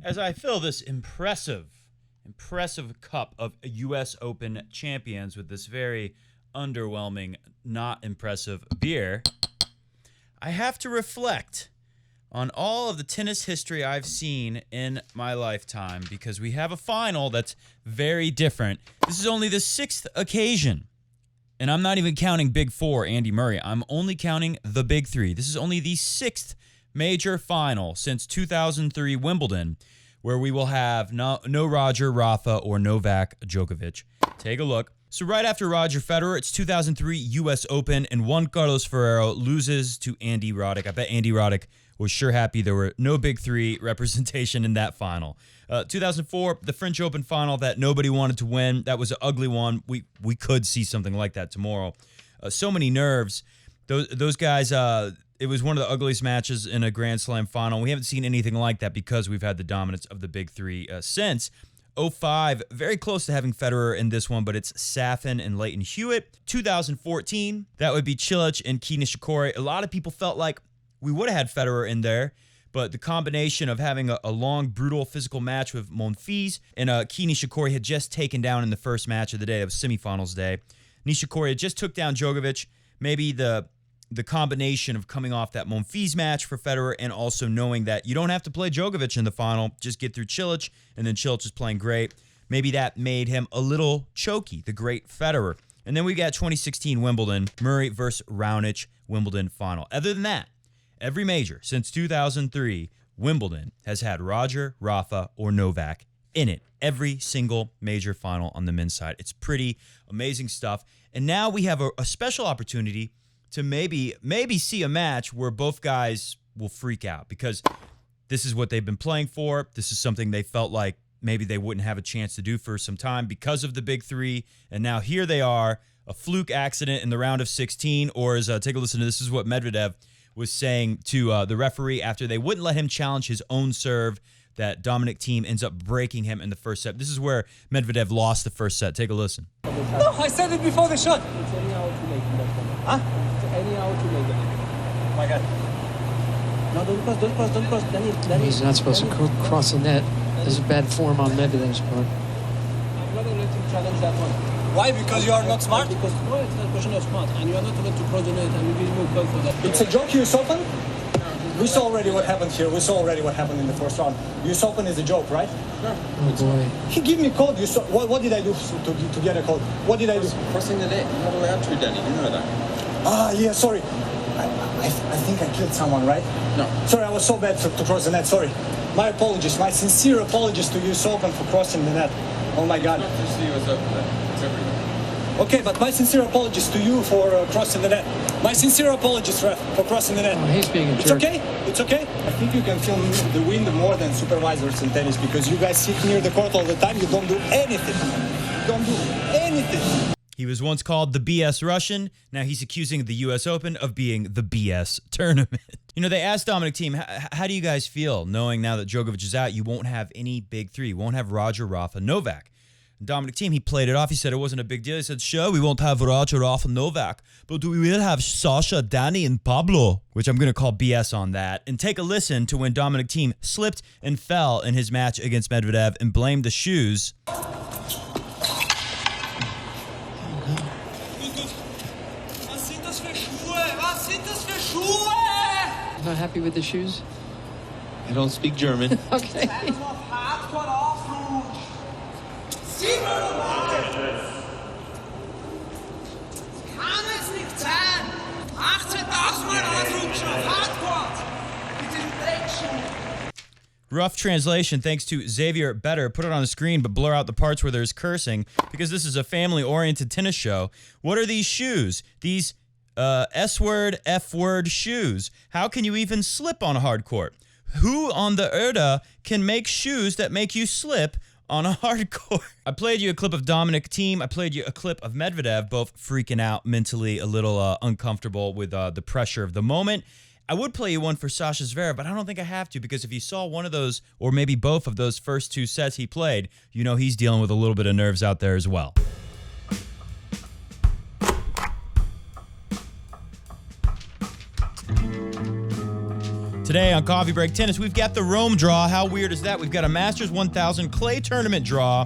As I fill this impressive cup of U.S. Open champions with this very underwhelming, not impressive beer, I have to reflect on all of the tennis history I've seen in my lifetime, because we have a final that's very different. This is only the 6th occasion, and I'm not even counting Big Four, Andy Murray. I'm only counting the Big Three. This is only the 6th major final since 2003 Wimbledon, where we will have no Roger, Rafa, or Novak Djokovic. Take a look. So right after Roger Federer, it's 2003 U.S. Open, and Juan Carlos Ferrero loses to Andy Roddick. I bet Andy Roddick was sure happy there were no Big Three representation in that final. 2004, the French Open final that nobody wanted to win. That was an ugly one. We could see something like that tomorrow. So many nerves. Those guys, it was one of the ugliest matches in a Grand Slam final. We haven't seen anything like that because we've had the dominance of the Big Three since. 2005, very close to having Federer in this one, but it's Safin and Leighton Hewitt. 2014, that would be Cilic and Kei Nishikori. A lot of people felt like we would have had Federer in there, but the combination of having a long, brutal, physical match with Monfils and Kei Nishikori had just taken down in the first match of the day. It was semifinals day. Nishikori had just took down Djokovic. Maybe the combination of coming off that Monfils match for Federer and also knowing that you don't have to play Djokovic in the final, just get through Cilic, and then Cilic is playing great. Maybe that made him a little choky, the great Federer. And then we got 2016 Wimbledon, Murray versus Raonic Wimbledon final. Other than that, every major since 2003, Wimbledon has had Roger, Rafa, or Novak in it. Every single major final on the men's side. It's pretty amazing stuff. And now we have a special opportunity to maybe see a match where both guys will freak out, because this is what they've been playing for. This is something they felt like maybe they wouldn't have a chance to do for some time because of the Big Three. And now here they are, a fluke accident in the round of 16. Or as take a listen to this is what Medvedev was saying to the referee after they wouldn't let him challenge his own serve, that Dominic Thiem ends up breaking him in the first set. This is where Medvedev lost the first set. Take a listen. No, I said it before the shot. It's anyhow to make that one. Huh? It's anyhow to make it. My God. No, don't cross. Then He's not supposed to cross the net. This is bad form on Medvedev's part. I'm not allowed to challenge that one. Why? Because you are not smart? Because no, it's not a question of smart, and you are not allowed to cross the net, and we will move back for that. It's a joke, US Open? We saw already what happened here. We saw already what happened in the first round. US Open is a joke, right? Sure. Oh boy. He gave me a code. You saw, what did I do to get a code? What did I do? Crossing the net, you're not allowed to, Danny. You know that. Ah, yeah, sorry. I think I killed someone, right? No. Sorry, I was so bad to cross the net. Sorry. My apologies. My sincere apologies to US Open for crossing the net. Oh my God. Not just the US Open, it's everywhere. Okay, but my sincere apologies to you for crossing the net. My sincere apologies, ref, for crossing the net. Oh, he's being a It's jerk. okay. It's okay. I think you can feel the wind more than supervisors in tennis, because you guys sit near the court all the time. You don't do anything. You don't do anything. He was once called the BS Russian. Now he's accusing the U.S. Open of being the BS tournament. You know, they asked Dominic Thiem, how do you guys feel knowing now that Djokovic is out, you won't have any Big Three, you won't have Roger, Rafa, Novak? Dominic Thiem, he played it off. He said it wasn't a big deal. He said, sure, we won't have Roger, Rafa, Novak, but we will have Sasha, Danny, and Pablo, which I'm going to call BS on that. And take a listen to when Dominic Thiem slipped and fell in his match against Medvedev and blamed the shoes. Not happy with the shoes? I don't speak German. Okay. Rough translation, thanks to Xavier Better. Put it on the screen, but blur out the parts where there's cursing, because this is a family-oriented tennis show. What are these shoes? These S-word, F-word shoes. How can you even slip on a hard court? Who on the Erda can make shoes that make you slip on a hard court? I played you a clip of Dominic Thiem. I played you a clip of Medvedev, both freaking out, mentally a little uncomfortable with the pressure of the moment. I would play you one for Sasha Zverev, but I don't think I have to, because if you saw one of those, or maybe both of those first two sets he played, you know he's dealing with a little bit of nerves out there as well. Today on Coffee Break Tennis, we've got the Rome draw. How weird is that? We've got a Masters 1000 clay tournament draw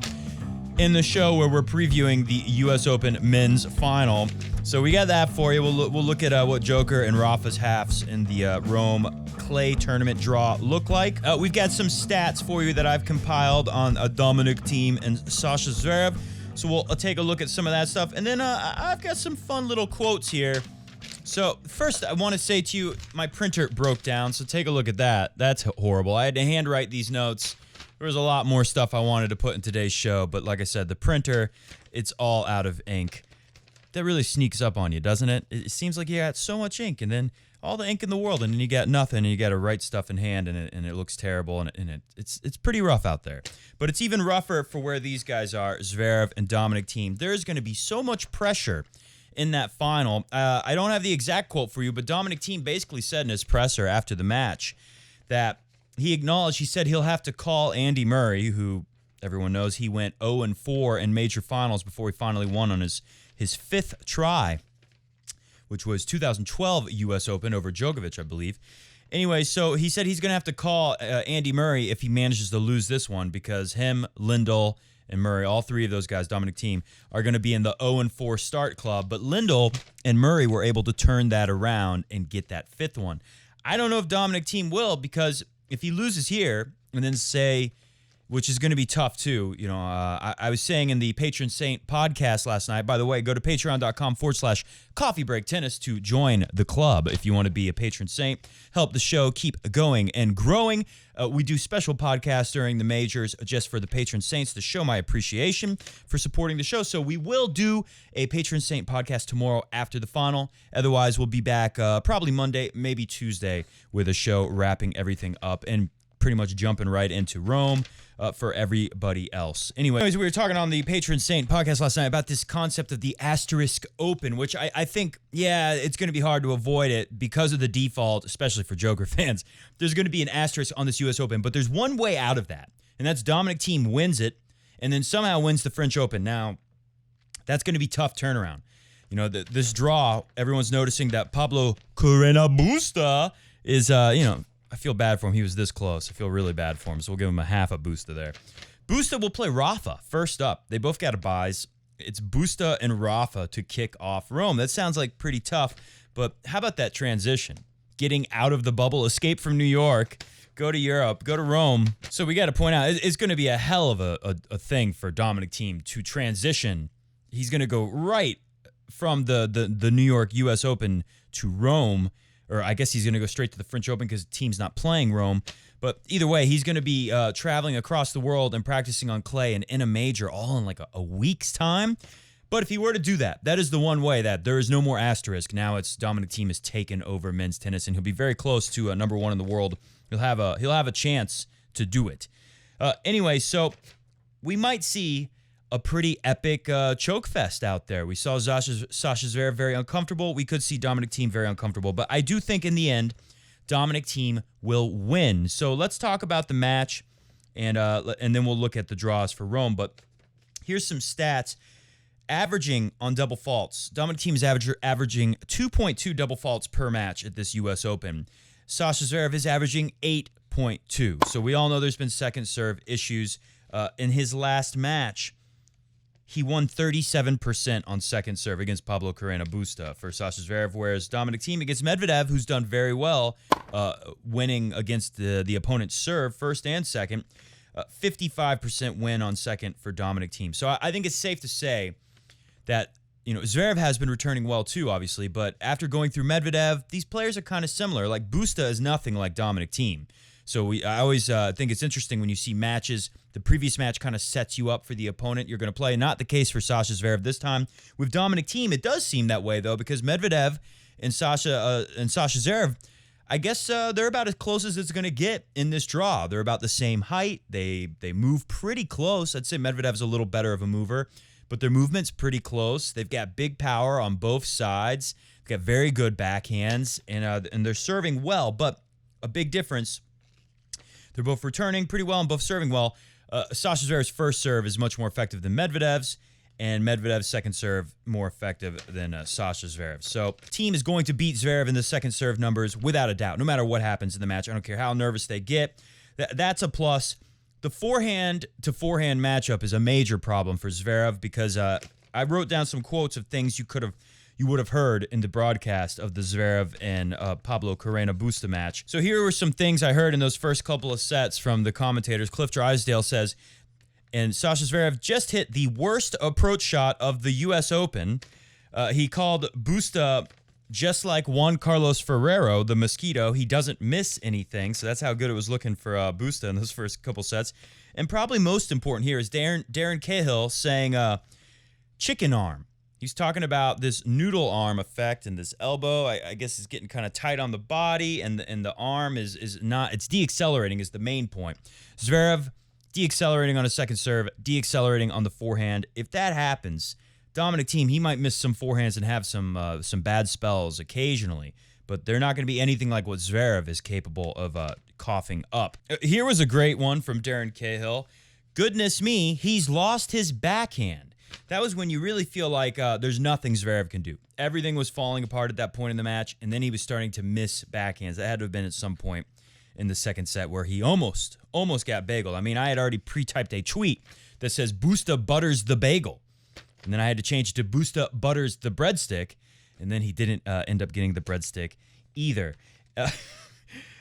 in the show where we're previewing the U.S. Open men's final. So we got that for you. We'll look at what Joker and Rafa's halves in the Rome clay tournament draw look like. We've got some stats for you that I've compiled on Dominic Thiem and Sasha Zverev. So we'll take a look at some of that stuff. And then I've got some fun little quotes here. So first, I want to say to you, my printer broke down, so take a look at that. That's horrible. I had to handwrite these notes. There was a lot more stuff I wanted to put in today's show, but like I said, the printer, it's all out of ink. That really sneaks up on you, doesn't it? It seems like you got so much ink, and then all the ink in the world, and then you got nothing, and you got to write stuff in hand, and it looks terrible, and it's pretty rough out there. But it's even rougher for where these guys are, Zverev and Dominic Thiem. There's going to be so much pressure in that final. I don't have the exact quote for you, but Dominic Thiem basically said in his presser after the match that he acknowledged, he said he'll have to call Andy Murray, who everyone knows he went 0-4 in major finals before he finally won on his fifth try, which was 2012 U.S. Open over Djokovic, I believe. Anyway, so he said he's going to have to call Andy Murray if he manages to lose this one, because him, Lindell, and Murray, all three of those guys, Dominic Thiem, are going to be in the 0-4 start club. But Lindell and Murray were able to turn that around and get that fifth one. I don't know if Dominic Thiem will, because if he loses here and then say, which is going to be tough too, you know, I was saying in the Patron Saint podcast last night, by the way, go to patreon.com/Coffee Break Tennis to join the club if you want to be a patron saint. Help the show keep going and growing. We do special podcasts during the majors just for the patron saints to show my appreciation for supporting the show. So we will do a patron saint podcast tomorrow after the final. Otherwise, we'll be back probably Monday, maybe Tuesday, with a show wrapping everything up and pretty much jumping right into Rome for everybody else. Anyways, we were talking on the Patron Saint podcast last night about this concept of the asterisk open, which I think, yeah, it's going to be hard to avoid it because of the default, especially for Joker fans. There's going to be an asterisk on this U.S. Open, but there's one way out of that, and that's Dominic Thiem wins it and then somehow wins the French Open. Now, that's going to be tough turnaround. You know, this draw, everyone's noticing that Pablo Carreño Busta is, I feel bad for him. He was this close. I feel really bad for him, so we'll give him a half a Busta there. Busta will play Rafa first up. They both got a buys. It's Busta and Rafa to kick off Rome. That sounds like pretty tough, but how about that transition? Getting out of the bubble, escape from New York, go to Europe, go to Rome. So we got to point out, it's going to be a hell of a thing for Dominic Thiem to transition. He's going to go right from the New York U.S. Open to Rome. Or I guess he's going to go straight to the French Open because the team's not playing Rome. But either way, he's going to be traveling across the world and practicing on clay and in a major all in like a week's time. But if he were to do that, that is the one way that there is no more asterisk. Now it's Dominic Thiem has taken over men's tennis, and he'll be very close to number one in the world. He'll have a chance to do it. Anyway, so we might see a pretty epic choke fest out there. We saw Sasha Zverev very uncomfortable. We could see Dominic Thiem very uncomfortable. But I do think in the end, Dominic Thiem will win. So let's talk about the match, and then we'll look at the draws for Rome. But here's some stats. Averaging on double faults, Dominic Thiem is averaging 2.2 double faults per match at this U.S. Open. Sasha Zverev is averaging 8.2. So we all know there's been second serve issues. In his last match, he won 37% on second serve against Pablo Carreño Busta for Sasha Zverev, whereas Dominic Thiem against Medvedev, who's done very well, winning against the opponent's serve, first and second, 55% win on second for Dominic Thiem. So I think it's safe to say that, you know, Zverev has been returning well too, obviously, but after going through Medvedev, these players are kind of similar. Like, Busta is nothing like Dominic Thiem. So I always think it's interesting when you see matches, the previous match kind of sets you up for the opponent you're going to play. Not the case for Sasha Zverev this time. With Dominic Thiem, it does seem that way, though, because Medvedev and Sasha Zverev, I guess they're about as close as it's going to get in this draw. They're about the same height. They move pretty close. I'd say Medvedev's a little better of a mover, but their movement's pretty close. They've got big power on both sides. They've got very good backhands, and they're serving well, but a big difference. They're both returning pretty well and both serving well. Sasha Zverev's first serve is much more effective than Medvedev's, and Medvedev's second serve more effective than Sasha Zverev. So team is going to beat Zverev in the second serve numbers without a doubt, no matter what happens in the match. I don't care how nervous they get. That's a plus. The forehand to forehand matchup is a major problem for Zverev because I wrote down some quotes of things you would have heard in the broadcast of the Zverev and Pablo Carreno Busta match. So here were some things I heard in those first couple of sets from the commentators. Cliff Drysdale says, and Sasha Zverev just hit the worst approach shot of the U.S. Open. He called Busta just like Juan Carlos Ferrero, the Mosquito. He doesn't miss anything, so that's how good it was looking for Busta in those first couple sets. And probably most important here is Darren Cahill saying chicken arm. He's talking about this noodle arm effect and this elbow. I guess is getting kind of tight on the body, and the arm is not. It's deaccelerating is the main point. Zverev deaccelerating on a second serve, deaccelerating on the forehand. If that happens, Dominic Thiem, he might miss some forehands and have some bad spells occasionally, but they're not going to be anything like what Zverev is capable of coughing up. Here was a great one from Darren Cahill. Goodness me, he's lost his backhand. That was when you really feel like there's nothing Zverev can do. Everything was falling apart at that point in the match, and then he was starting to miss backhands. That had to have been at some point in the second set where he almost got bageled. I mean, I had already pre-typed a tweet that says Busta butters the bagel. And then I had to change it to Busta butters the breadstick, and then he didn't end up getting the breadstick either.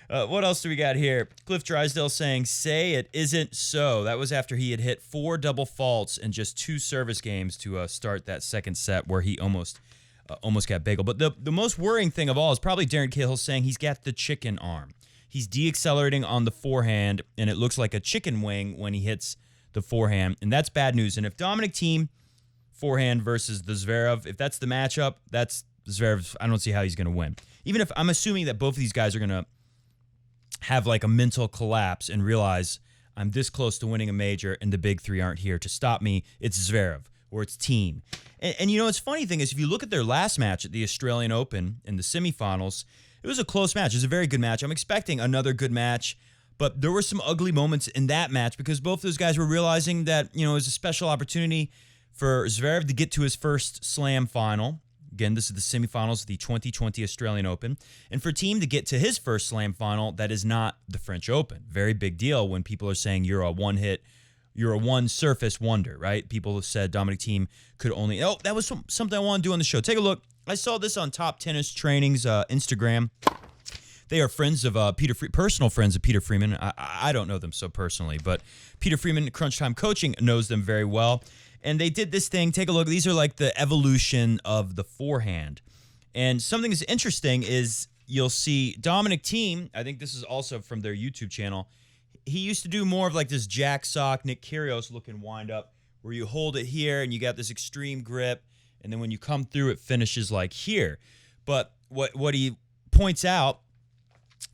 What else do we got here? Cliff Drysdale saying, say it isn't so. That was after he had hit 4 double faults in just 2 service games to start that second set where he almost got bageled. But the most worrying thing of all is probably Darren Cahill saying he's got the chicken arm. He's deaccelerating on the forehand, and it looks like a chicken wing when he hits the forehand, and that's bad news. And if Dominic Thiem forehand versus the Zverev, if that's the matchup, that's Zverev. I don't see how he's going to win. Even if I'm assuming that both of these guys are going to have like a mental collapse and realize I'm this close to winning a major and the big three aren't here to stop me, it's Zverev or it's Thiem. And you know, it's funny thing is if you look at their last match at the Australian Open in the semifinals, it was a close match. It was a very good match. I'm expecting another good match, but there were some ugly moments in that match because both those guys were realizing that, you know, it was a special opportunity for Zverev to get to his first slam final. Again, this is the semifinals of the 2020 Australian Open. And for Thiem to get to his first slam final, that is not the French Open. Very big deal when people are saying you're a one-surface wonder, right? People have said Dominic Thiem could only... Oh, that was something I want to do on the show. Take a look. I saw this on Top Tennis Training's Instagram. They are friends of personal friends of Peter Freeman. I don't know them so personally, but Peter Freeman, Crunch Time Coaching, knows them very well. And they did this thing. Take a look. These are like the evolution of the forehand. And something that's interesting is you'll see Dominic Thiem, I think this is also from their YouTube channel, he used to do more of like this Jack Sock, Nick Kyrgios looking wind up where you hold it here and you got this extreme grip. And then when you come through, it finishes like here. But what he points out,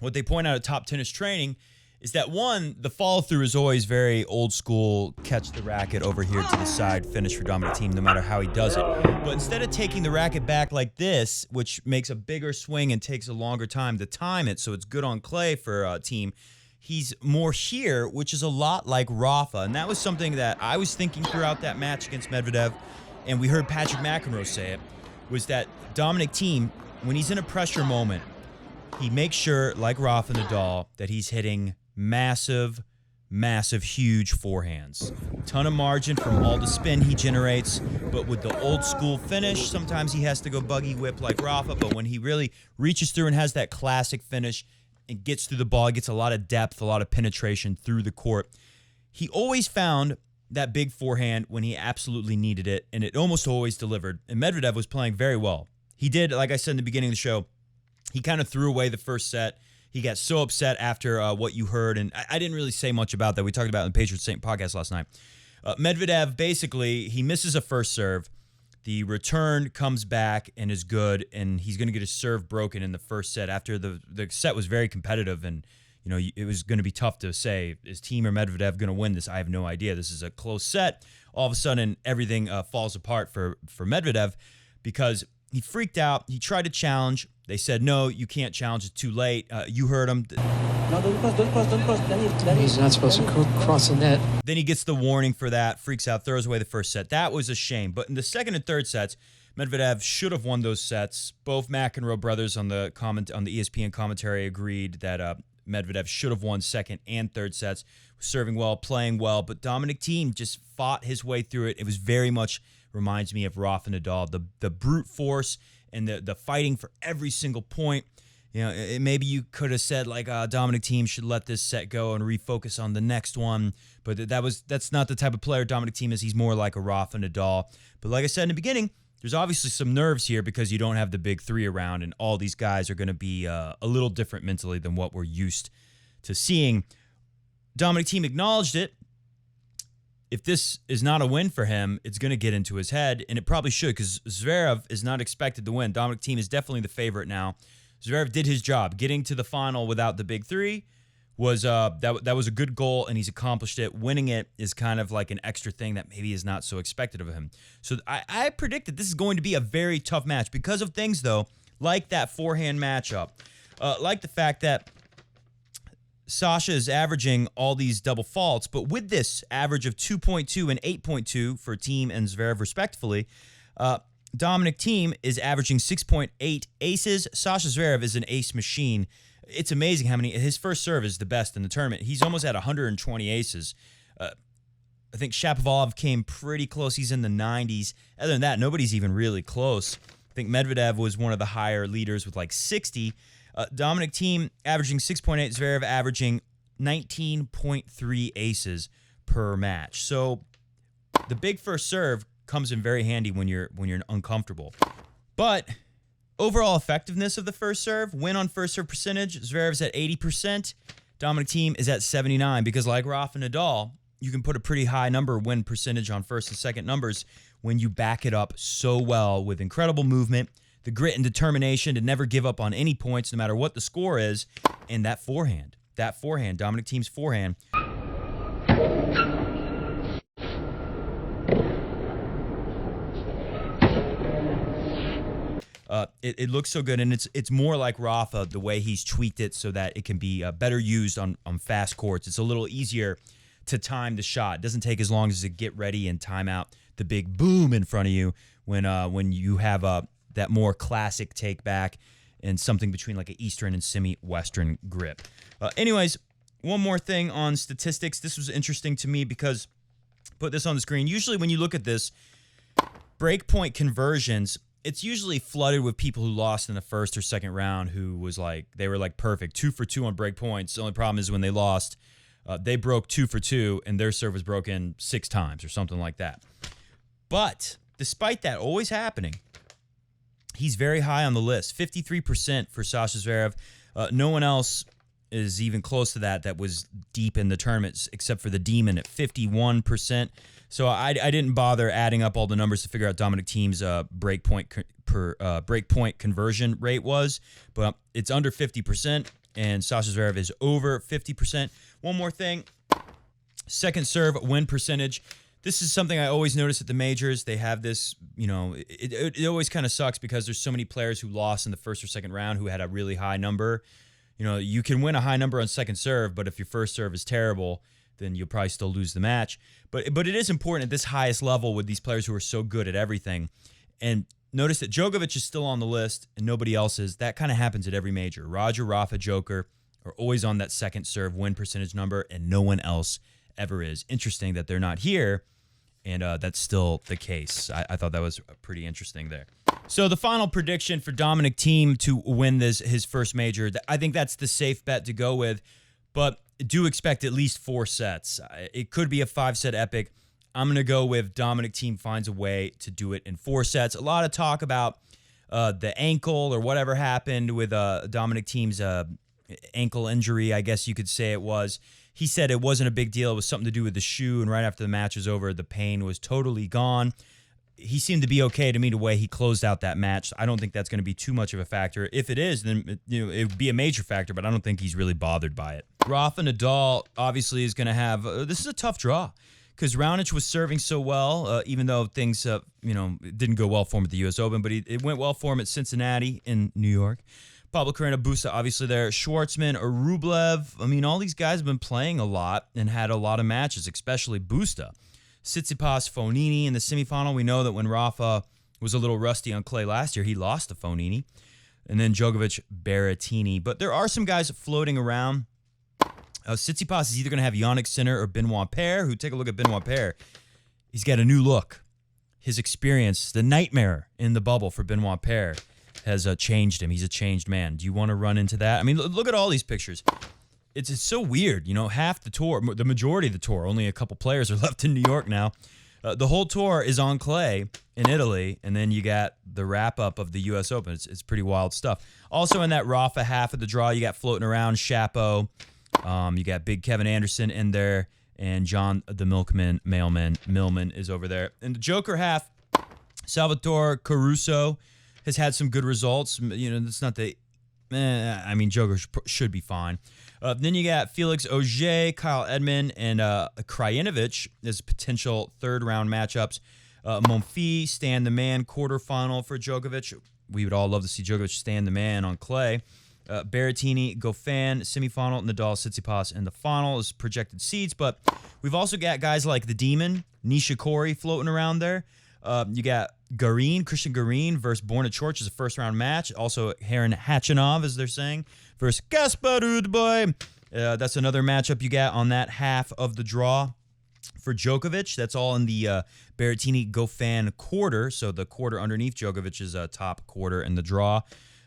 what they point out at Top Tennis Training is that, one, the follow-through is always very old school, catch the racket over here to the side, finish for Dominic Thiem, no matter how he does it. But instead of taking the racket back like this, which makes a bigger swing and takes a longer time to time it, so it's good on clay for Thiem, he's more here, which is a lot like Rafa. And that was something that I was thinking throughout that match against Medvedev, and we heard Patrick McEnroe say it, was that Dominic Thiem, when he's in a pressure moment, he makes sure, like Rafa Nadal, that he's hitting massive, huge forehands. Ton of margin from all the spin he generates, but with the old school finish, sometimes he has to go buggy whip like Rafa, but when he really reaches through and has that classic finish and gets through the ball, gets a lot of depth, a lot of penetration through the court, he always found that big forehand when he absolutely needed it, and it almost always delivered. And Medvedev was playing very well. He did, like I said in the beginning of the show, he kind of threw away the first set. He got so upset after what you heard, and I didn't really say much about that. We talked about it in the Patriots Saint podcast last night. Medvedev, basically, he misses a first serve. The return comes back and is good, and he's going to get his serve broken in the first set after the set was very competitive, and you know it was going to be tough to say, is Thiem or Medvedev going to win this? I have no idea. This is a close set. All of a sudden, everything falls apart for Medvedev because he freaked out. He tried to challenge. They said, no, you can't challenge it too late. You heard him. No, don't cross, don't cross, don't cross. Then He's not supposed to cross the net. Then he gets the warning for that, freaks out, throws away the first set. That was a shame. But in the second and third sets, Medvedev should have won those sets. Both McEnroe brothers on the ESPN commentary agreed that Medvedev should have won second and third sets, serving well, playing well. But Dominic Thiem just fought his way through it. It was very much reminds me of Rafa Nadal, the brute force and the fighting for every single point. You know, maybe you could have said like Dominic Thiem should let this set go and refocus on the next one, but that's not the type of player Dominic Thiem is. He's more like a Rafa Nadal. But like I said in the beginning, there's obviously some nerves here because you don't have the big three around, and all these guys are going to be a little different mentally than what we're used to seeing. Dominic Thiem acknowledged it. If this is not a win for him, it's going to get into his head, and it probably should because Zverev is not expected to win. Dominic Thiem is definitely the favorite now. Zverev did his job. Getting to the final without the big three was that was a good goal, and he's accomplished it. Winning it is kind of like an extra thing that maybe is not so expected of him. So I predict that this is going to be a very tough match because of things, though, like that forehand matchup, like the fact that Sasha is averaging all these double faults, but with this average of 2.2 and 8.2 for Thiem and Zverev respectively, Dominic Thiem is averaging 6.8 aces. Sasha Zverev is an ace machine. It's amazing how many. His first serve is the best in the tournament. He's almost at 120 aces. I think Shapovalov came pretty close. He's in the 90s. Other than that, nobody's even really close. I think Medvedev was one of the higher leaders with like 60. Dominic Thiem averaging 6.8. Zverev averaging 19.3 aces per match. So the big first serve comes in very handy when you're uncomfortable. But overall effectiveness of the first serve, win on first serve percentage, Zverev's at 80%. Dominic Thiem is at 79% because like Rafa Nadal, you can put a pretty high number win percentage on first and second numbers when you back it up so well with incredible movement, the grit and determination to never give up on any points no matter what the score is, and that forehand, Dominic Thiem's forehand. It looks so good, and it's more like Rafa, the way he's tweaked it so that it can be better used on fast courts. It's a little easier to time the shot. It doesn't take as long as to get ready and time out the big boom in front of you when you have that more classic take back and something between like an Eastern and semi-Western grip. Anyways, one more thing on statistics. This was interesting to me because, put this on the screen, usually when you look at this, breakpoint conversions, it's usually flooded with people who lost in the first or second round who was like, they were like perfect, 2 for 2 on break points. The only problem is when they lost, they broke 2 for 2 and their serve was broken 6 times or something like that. But despite that always happening, he's very high on the list, 53% for Sasha Zverev. No one else is even close to that was deep in the tournaments except for the Demon at 51%. So I didn't bother adding up all the numbers to figure out Dominic Thiem's breakpoint conversion rate was, but it's under 50%, and Sasha Zverev is over 50%. One more thing, second serve win percentage. This is something I always notice at the majors. They have this, it always kind of sucks because there's so many players who lost in the first or second round who had a really high number. You can win a high number on second serve, but if your first serve is terrible, then you'll probably still lose the match. But it is important at this highest level with these players who are so good at everything. And notice that Djokovic is still on the list and nobody else is. That kind of happens at every major. Roger, Rafa, Joker are always on that second serve win percentage number, and no one else ever is. Interesting that they're not here, and that's still the case. I thought that was pretty interesting there. So the final prediction for Dominic Thiem to win his first major, I think that's the safe bet to go with, but do expect at least 4 sets. It could be a 5-set epic. I'm going to go with Dominic Thiem finds a way to do it in 4 sets. A lot of talk about the ankle or whatever happened with Dominic Thiem's ankle injury, I guess you could say it was. He said it wasn't a big deal. It was something to do with the shoe, and right after the match was over, the pain was totally gone. He seemed to be okay to me the way he closed out that match. I don't think that's going to be too much of a factor. If it is, then it would be a major factor, but I don't think he's really bothered by it. Rafa Nadal obviously is going to have this is a tough draw because Raonic was serving so well, even though things, didn't go well for him at the U.S. Open, but it went well for him at Cincinnati in New York. Pablo Carreno Busta, obviously there. Schwartzman, Rublev. I mean, all these guys have been playing a lot and had a lot of matches, especially Busta. Tsitsipas, Fognini in the semifinal. We know that when Rafa was a little rusty on clay last year, he lost to Fognini. And then Djokovic, Berrettini. But there are some guys floating around. Tsitsipas is either going to have Yannick Sinner or Benoit Paire, who, take a look at Benoit Paire. He's got a new look. His experience, the nightmare in the bubble for Benoit Paire, has changed him. He's a changed man. Do you want to run into that? I mean, look at all these pictures. It's so weird. Half the tour, the majority of the tour, only a couple players are left in New York now. The whole tour is on clay in Italy, and then you got the wrap-up of the U.S. Open. It's pretty wild stuff. Also in that Rafa half of the draw, you got floating around Shapo. You got Big Kevin Anderson in there, and John the Millman is over there. In the Joker half, Salvatore Caruso has had some good results. It's not the... Joker should be fine. Then you got Felix Auger, Kyle Edmund, and Krajinovic as potential third-round matchups. Monfils, Stan the Man, quarterfinal for Djokovic. We would all love to see Djokovic stand the man on clay. Berrettini, Goffin, semifinal. Nadal, Tsitsipas in the final as projected seeds. But we've also got guys like the Demon, Nishikori floating around there. You got Christian Garin versus Borna Coric as a first-round match. Also, Heron Khachanov, as they're saying, versus Gaspar Udboy. That's another matchup you got on that half of the draw for Djokovic. That's all in the Berrettini-Goffin quarter, so the quarter underneath Djokovic's top quarter in the draw.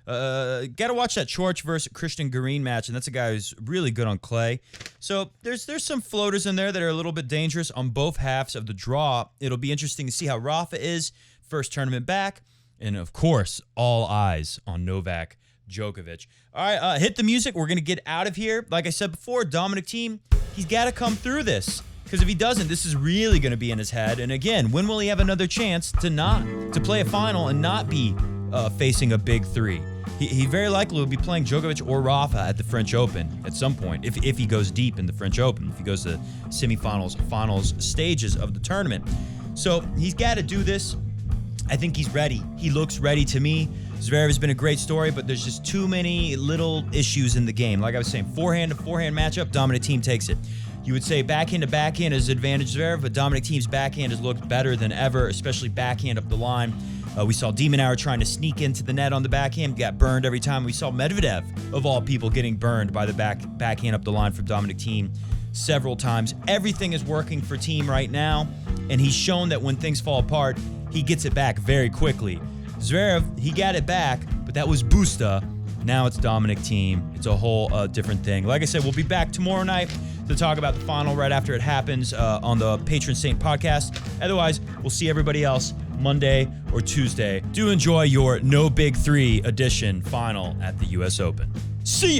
Got to watch that Coric versus Christian Garin match, and that's a guy who's really good on clay. So there's some floaters in there that are a little bit dangerous on both halves of the draw. It'll be interesting to see how Rafa is, first tournament back, and of course, all eyes on Novak Djokovic. All right, hit the music. We're going to get out of here. Like I said before, Dominic Thiem, he's got to come through this, because if he doesn't, this is really going to be in his head. And again, when will he have another chance to play a final and not be facing a big three? He very likely will be playing Djokovic or Rafa at the French Open at some point, if he goes deep in the French Open, if he goes to semifinals, finals stages of the tournament. So he's got to do this. I think he's ready. He looks ready to me. Zverev has been a great story, but there's just too many little issues in the game. Like I was saying, forehand to forehand matchup, Dominic Thiem takes it. You would say backhand to backhand is advantage Zverev, but Dominic Thiem's backhand has looked better than ever, especially backhand up the line. We saw De Minaur trying to sneak into the net on the backhand, got burned every time. We saw Medvedev, of all people, getting burned by the backhand up the line from Dominic Thiem several times. Everything is working for Thiem right now, and he's shown that when things fall apart, he gets it back very quickly. Zverev, he got it back, but that was Busta. Now it's Dominic Thiem. It's a whole different thing. Like I said, we'll be back tomorrow night to talk about the final right after it happens on the Patron Saint podcast. Otherwise, we'll see everybody else Monday or Tuesday. Do enjoy your No Big Three edition final at the U.S. Open. See ya!